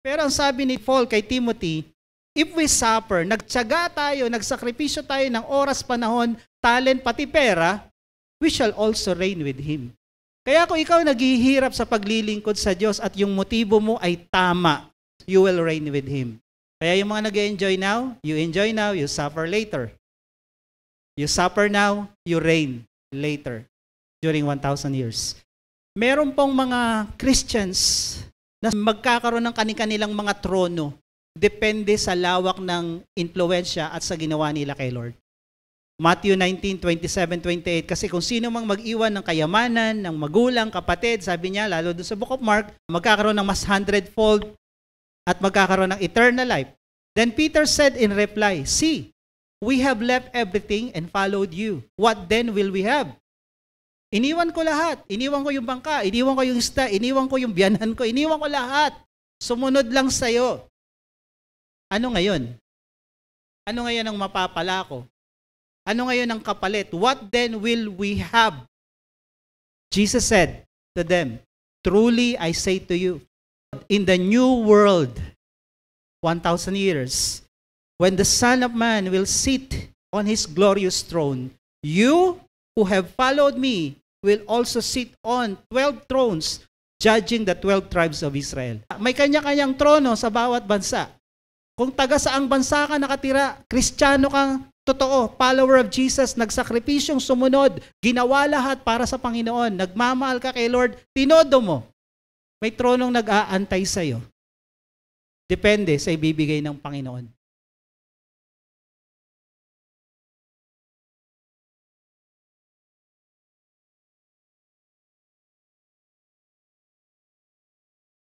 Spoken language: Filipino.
Pero ang sabi ni Paul kay Timothy, if we suffer, nagtiyaga tayo, nagsakripisyo tayo ng oras, panahon, talent, pati pera, we shall also reign with Him. Kaya kung ikaw naghihirap sa paglilingkod sa Diyos at yung motibo mo ay tama, you will reign with Him. Kaya yung mga nag-enjoy now, you suffer later. You suffer now, you reign later during 1,000 years. Meron pong mga Christians na magkakaroon ng kanilang mga trono depende sa lawak ng impluwensya at sa ginawa nila kay Lord. Matthew 19:27-28, kasi kung sino mang mag-iwan ng kayamanan, ng magulang, kapatid, sabi niya, lalo doon sa Book of Mark, magkakaroon ng mas 100-fold at magkakaroon ng eternal life. Then Peter said in reply, see, we have left everything and followed you. What then will we have? Iniwan ko lahat. Iniwan ko yung bangka, iniwan ko yung isda, iniwan ko yung biyanan ko, iniwan ko lahat. Sumunod lang sa'yo. Ano ngayon? Ano ngayon ang mapapala ko? Ano ngayon ang kapalit? What then will we have? Jesus said to them, truly I say to you, in the new world, 1,000 years, when the Son of Man will sit on His glorious throne, you who have followed me will also sit on 12 thrones, judging the 12 tribes of Israel. May kanya-kanyang trono sa bawat bansa. Kung taga saang bansa ka nakatira, Kristiyano kang totoo, follower of Jesus, nagsakripisyong sumunod, ginawa lahat para sa Panginoon, nagmamahal ka kay Lord, tinodo mo, may tronong nag-aantay sa'yo. Depende sa ibibigay ng Panginoon.